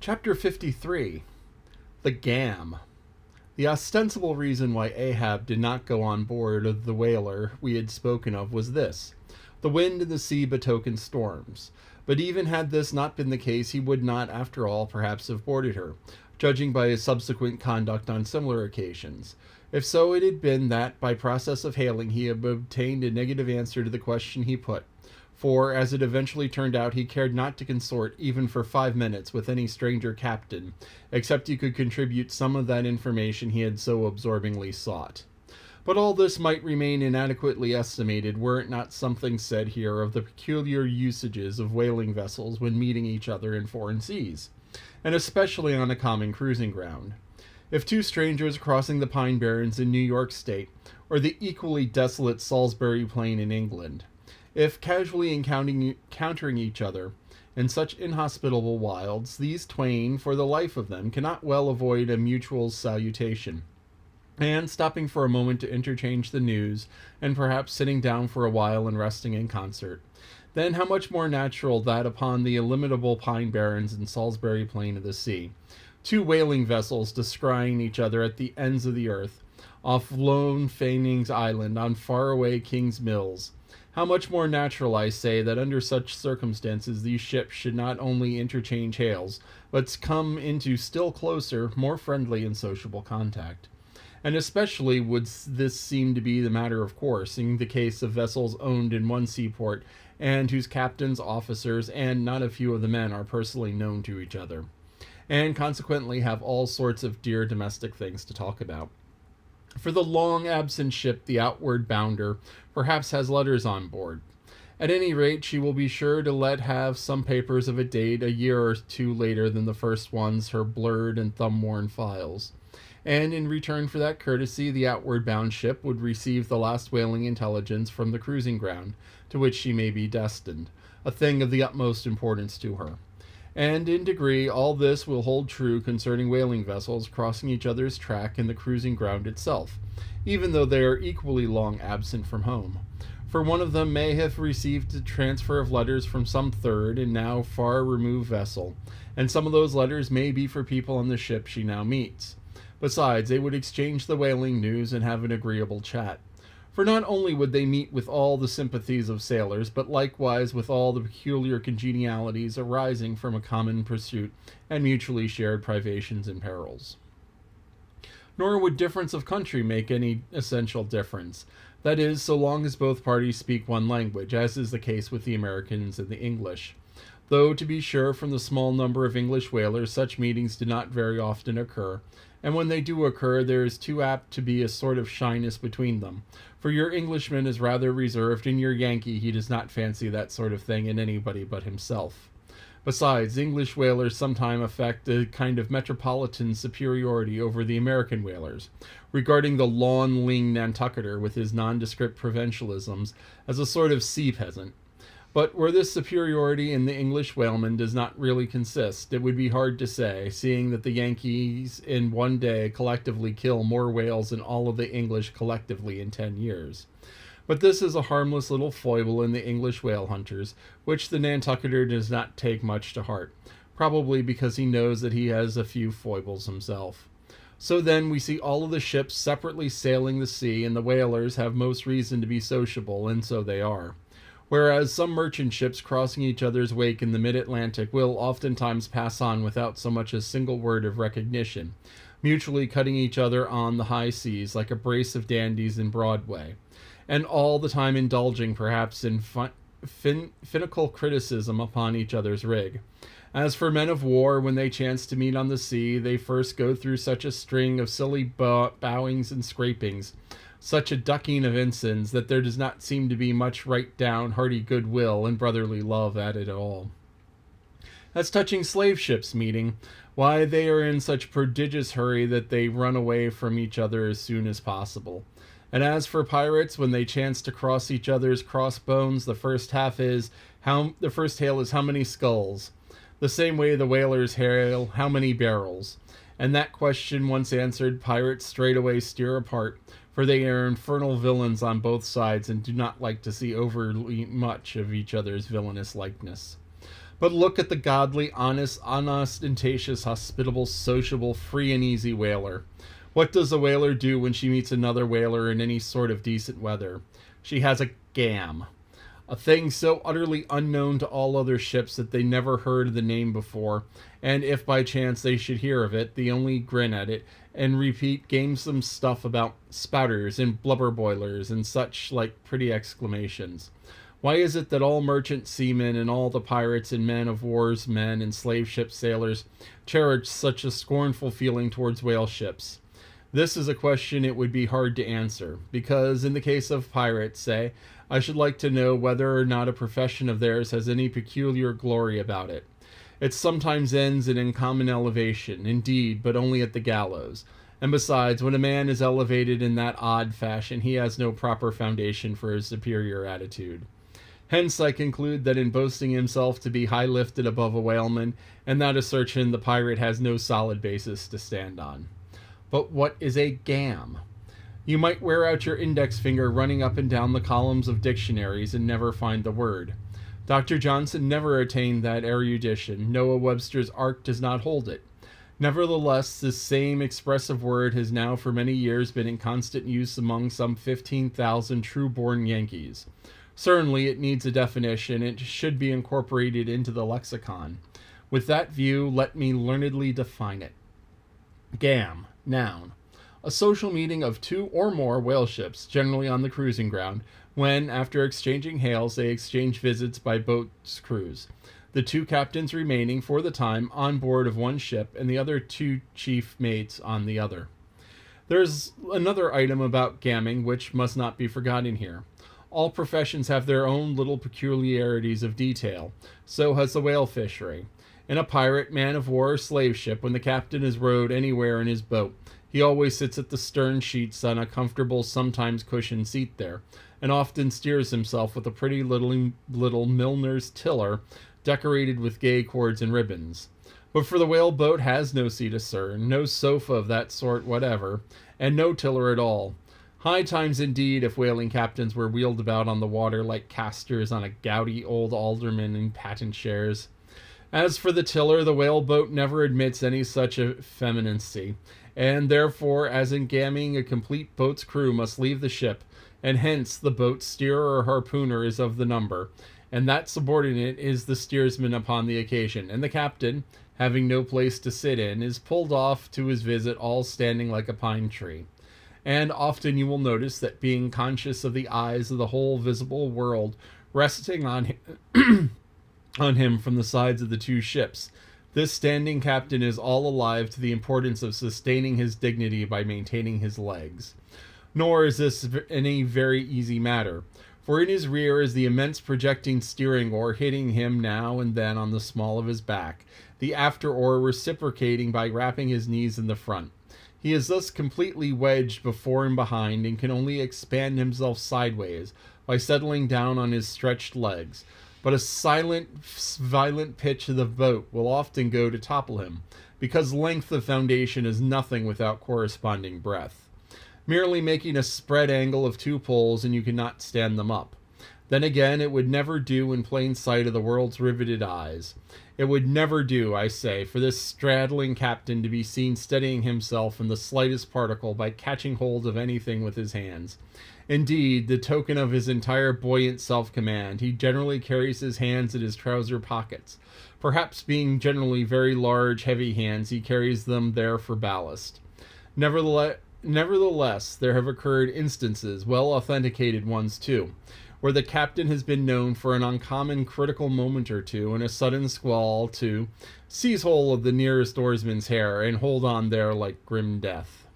Chapter 53. The GAM. The ostensible reason why Ahab did not go on board of the whaler we had spoken of was this. The wind and the sea betokened storms. But even had this not been the case, he would not, after all, perhaps have boarded her, judging by his subsequent conduct on similar occasions. If so, it had been that, by process of hailing, he had obtained a negative answer to the question he put. For, as it eventually turned out, he cared not to consort, even for 5 minutes, with any stranger captain, except he could contribute some of that information he had so absorbingly sought. But all this might remain inadequately estimated were it not something said here of the peculiar usages of whaling vessels when meeting each other in foreign seas, and especially on a common cruising ground. If two strangers crossing the Pine Barrens in New York State, or the equally desolate Salisbury Plain in England, if casually encountering each other in such inhospitable wilds, these twain, for the life of them, cannot well avoid a mutual salutation, and stopping for a moment to interchange the news, and perhaps sitting down for a while and resting in concert, then how much more natural that upon the illimitable Pine Barrens and Salisbury Plain of the sea, two whaling vessels descrying each other at the ends of the earth, off lone Fanning's Island, on far-away King's Mills, how much more natural, I say, that under such circumstances these ships should not only interchange hails, but come into still closer, more friendly and sociable contact. And especially would this seem to be the matter of course in the case of vessels owned in one seaport, and whose captains, officers, and not a few of the men are personally known to each other, and consequently have all sorts of dear domestic things to talk about. For the long-absent ship, the outward bounder, perhaps has letters on board. At any rate, she will be sure to let have some papers of a date a year or two later than the first ones, her blurred and thumb-worn files. And in return for that courtesy, the outward-bound ship would receive the last whaling intelligence from the cruising ground to which she may be destined, a thing of the utmost importance to her. And in degree, all this will hold true concerning whaling vessels crossing each other's track in the cruising ground itself, even though they are equally long absent from home. For one of them may have received a transfer of letters from some third and now far removed vessel, and some of those letters may be for people on the ship she now meets. Besides, they would exchange the whaling news and have an agreeable chat. For not only would they meet with all the sympathies of sailors, but likewise with all the peculiar congenialities arising from a common pursuit and mutually shared privations and perils. Nor would difference of country make any essential difference. That is, so long as both parties speak one language, as is the case with the Americans and the English. Though, to be sure, from the small number of English whalers, such meetings do not very often occur, and when they do occur, there is too apt to be a sort of shyness between them, for your Englishman is rather reserved, and your Yankee he does not fancy that sort of thing in anybody but himself. Besides, English whalers sometimes affect a kind of metropolitan superiority over the American whalers, regarding the lawn-ling Nantucketer with his nondescript provincialisms as a sort of sea peasant. But where this superiority in the English whaleman does not really consist, it would be hard to say, seeing that the Yankees in one day collectively kill more whales than all of the English collectively in 10 years. But this is a harmless little foible in the English whale hunters, which the Nantucketer does not take much to heart, probably because he knows that he has a few foibles himself. So then we see all of the ships separately sailing the sea, and the whalers have most reason to be sociable, and so they are. Whereas some merchant ships crossing each other's wake in the mid-Atlantic will oftentimes pass on without so much as a single word of recognition, mutually cutting each other on the high seas like a brace of dandies in Broadway, and all the time indulging perhaps in finical criticism upon each other's rig. As for men of war, when they chance to meet on the sea, they first go through such a string of silly bowings and scrapings, such a ducking of ensigns, that there does not seem to be much right down hearty goodwill and brotherly love at it at all. As touching slave ships meeting, why, they are in such prodigious hurry that they run away from each other as soon as possible. And as for pirates, when they chance to cross each other's crossbones, the first hail is how many skulls. The same way the whalers hail how many barrels. And that question once answered, pirates straightway steer apart, for they are infernal villains on both sides and do not like to see overly much of each other's villainous likeness. But look at the godly, honest, unostentatious, hospitable, sociable, free and easy whaler. What does a whaler do when she meets another whaler in any sort of decent weather? She has a GAM, a thing so utterly unknown to all other ships that they never heard the name before, and if by chance they should hear of it, they only grin at it and repeat gamesome stuff about spouters and blubber boilers and such like pretty exclamations. Why is it that all merchant seamen and all the pirates and men of war's men and slave ship sailors cherish such a scornful feeling towards whale ships? This is a question it would be hard to answer, because in the case of pirates, say, I should like to know whether or not a profession of theirs has any peculiar glory about it. It sometimes ends in uncommon elevation, indeed, but only at the gallows. And besides, when a man is elevated in that odd fashion, he has no proper foundation for his superior attitude. Hence I conclude that in boasting himself to be high lifted above a whaleman, and that assertion the pirate has no solid basis to stand on. But what is a GAM? You might wear out your index finger running up and down the columns of dictionaries and never find the word. Dr. Johnson never attained that erudition. Noah Webster's Ark does not hold it. Nevertheless, this same expressive word has now for many years been in constant use among some 15,000 true-born Yankees. Certainly it needs a definition. It should be incorporated into the lexicon. With that view, let me learnedly define it. GAM, noun. A social meeting of two or more whale ships, generally on the cruising ground, when, after exchanging hails, they exchange visits by boat's cruise. The two captains remaining, for the time, on board of one ship, and the other two chief mates on the other. There's another item about gamming which must not be forgotten here. All professions have their own little peculiarities of detail. So has the whale fishery. In a pirate, man of war, or slave ship, when the captain is rowed anywhere in his boat, he always sits at the stern sheets on a comfortable, sometimes cushioned seat there, and often steers himself with a pretty little milliner's tiller decorated with gay cords and ribbons. But for the whale boat has no seat astern, no sofa of that sort whatever, and no tiller at all. High times indeed if whaling captains were wheeled about on the water like castors on a gouty old alderman in patent chairs. As for the tiller, the whale boat never admits any such effeminacy, and therefore, as in gamming, a complete boat's crew must leave the ship, and hence the boat's steerer or harpooner is of the number, and that subordinate is the steersman upon the occasion, and the captain, having no place to sit in, is pulled off to his visit all standing like a pine tree. And often you will notice that being conscious of the eyes of the whole visible world resting on him, on him from the sides of the two ships, this standing captain is all alive to the importance of sustaining his dignity by maintaining his legs. Nor is this any very easy matter, for in his rear is the immense projecting steering oar hitting him now and then on the small of his back, the after oar reciprocating by wrapping his knees in the front. He is thus completely wedged before and behind, and can only expand himself sideways by settling down on his stretched legs. But a silent, violent pitch of the boat will often go to topple him, because length of foundation is nothing without corresponding breadth. Merely making a spread angle of two poles, and you cannot stand them up. Then again, it would never do in plain sight of the world's riveted eyes. It would never do, I say, for this straddling captain to be seen steadying himself in the slightest particle by catching hold of anything with his hands. Indeed, the token of his entire buoyant self-command, he generally carries his hands in his trouser pockets. Perhaps being generally very large, heavy hands, he carries them there for ballast. Nevertheless, there have occurred instances, well authenticated ones too, where the captain has been known for an uncommon critical moment or two in a sudden squall to seize hold of the nearest oarsman's hair and hold on there like grim death.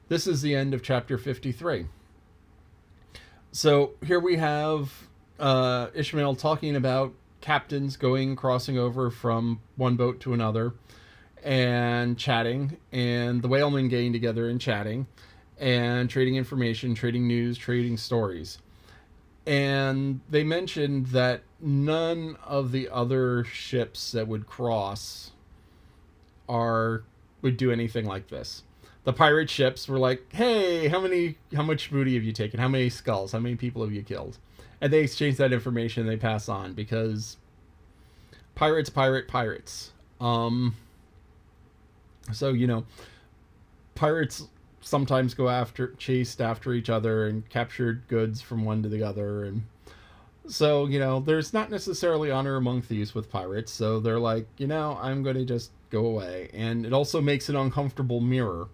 This is the end of chapter 53. So here we have Ishmael talking about captains crossing over from one boat to another and chatting, and the whalemen getting together and chatting and trading information, trading news, trading stories. And they mentioned that none of the other ships that would cross would do anything like this. The pirate ships were like, hey, how much booty have you taken? How many skulls? How many people have you killed? And they exchange that information and they pass on, because Pirates. So, pirates sometimes chased after each other and captured goods from one to the other. And so, there's not necessarily honor among thieves with pirates. So they're like, I'm going to just go away. And it also makes an uncomfortable mirror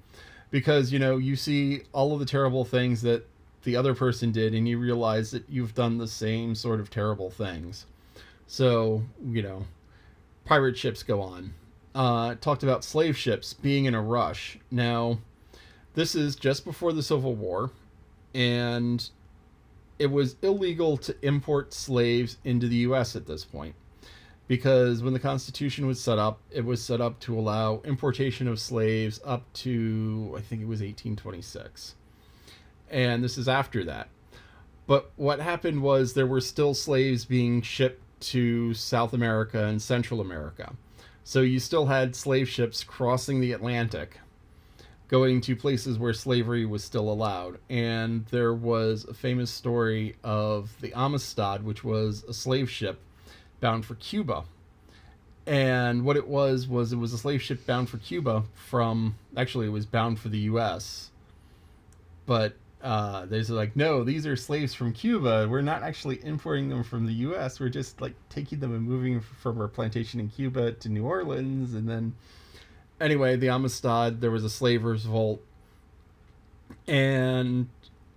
because, you see all of the terrible things that the other person did and you realize that you've done the same sort of terrible things. So, pirate ships go on. Talked about slave ships being in a rush. Now, this is just before the Civil War, and it was illegal to import slaves into the U.S. at this point. Because when the Constitution was set up, it was set up to allow importation of slaves up to, I think it was 1826. And this is after that. But what happened was there were still slaves being shipped to South America and Central America. So you still had slave ships crossing the Atlantic, going to places where slavery was still allowed. And there was a famous story of the Amistad, which was a slave ship bound for Cuba. And what it was it was a slave ship bound for Cuba it was bound for the U.S. But they're like, no, these are slaves from Cuba. We're not actually importing them from the U.S. We're just like taking them and moving from our plantation in Cuba to New Orleans. And then, anyway, the Amistad, there was a slave revolt, and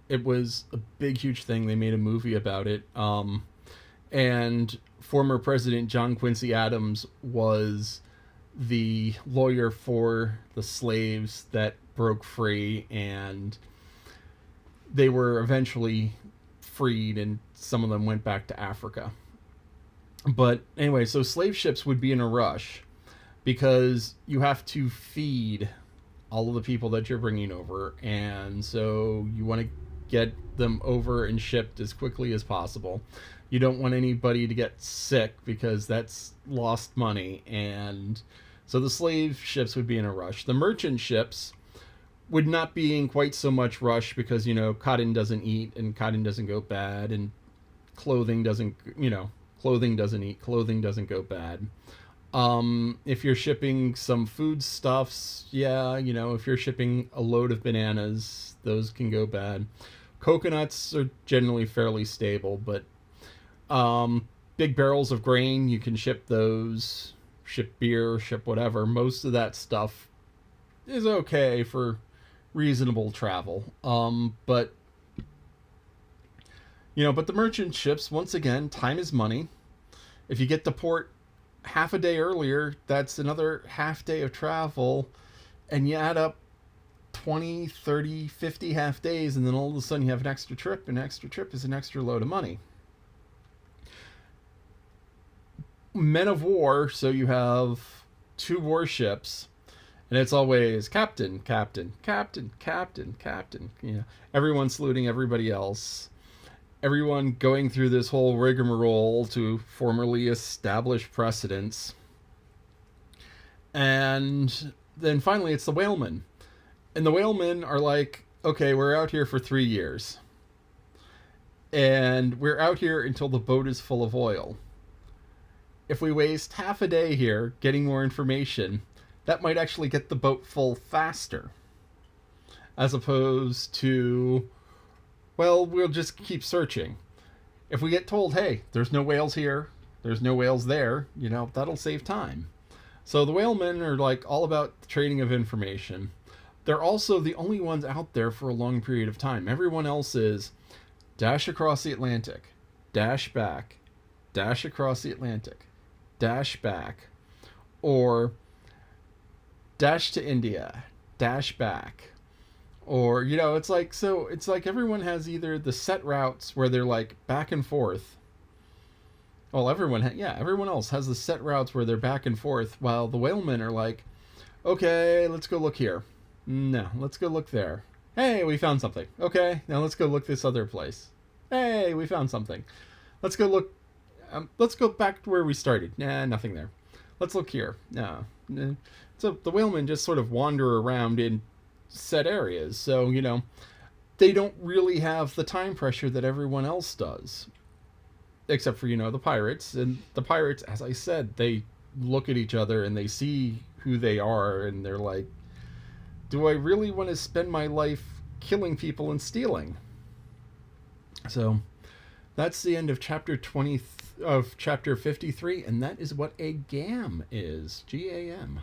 it was a big, huge thing. They made a movie about it. And former President John Quincy Adams was the lawyer for the slaves that broke free, and they were eventually freed, and some of them went back to Africa. But anyway, so slave ships would be in a rush because you have to feed all of the people that you're bringing over, and so you want to get them over and shipped as quickly as possible. You don't want anybody to get sick because that's lost money, and so the slave ships would be in a rush. The merchant ships would not be in quite so much rush because, cotton doesn't eat and cotton doesn't go bad, and clothing doesn't eat, clothing doesn't go bad. If you're shipping some foodstuffs, if you're shipping a load of bananas, those can go bad. Coconuts are generally fairly stable, but big barrels of grain, you can ship those, ship beer, ship whatever. Most of that stuff is okay for reasonable travel. But the merchant ships, once again, time is money. If you get to port half a day earlier, that's another half day of travel, and you add up 20, 30, 50 half days, and then all of a sudden you have an extra trip. An extra trip is an extra load of money. Men of war, so you have 2 warships, and it's always captain, captain, captain, captain, captain. Everyone saluting everybody else. Everyone going through this whole rigmarole to formally establish precedents. And then finally it's the whalemen. And the whalemen are like, okay, we're out here for 3 years. And we're out here until the boat is full of oil. If we waste half a day here getting more information, that might actually get the boat full faster. As opposed to, well, we'll just keep searching. If we get told, hey, there's no whales here, there's no whales there, that'll save time. So the whalemen are like all about the trading of information. They're also the only ones out there for a long period of time. Everyone else is dash across the Atlantic, dash back, dash across the Atlantic, dash back, or dash to India, dash back. Or, it's like everyone has either the set routes where they're like back and forth. Well, everyone else has the set routes where they're back and forth, while the whalemen are like, okay, let's go look here. No, let's go look there. Hey, we found something. Okay, now let's go look this other place. Hey, we found something. Let's go look. Let's go back to where we started. Nah, nothing there. Let's look here. No. So the whalemen just sort of wander around in set areas. So, they don't really have the time pressure that everyone else does. except for, the pirates. And the pirates, as I said, they look at each other and they see who they are, and they're like, do I really want to spend my life killing people and stealing? So that's the end of chapter 20 of chapter 53, and that is what a GAM is. GAM.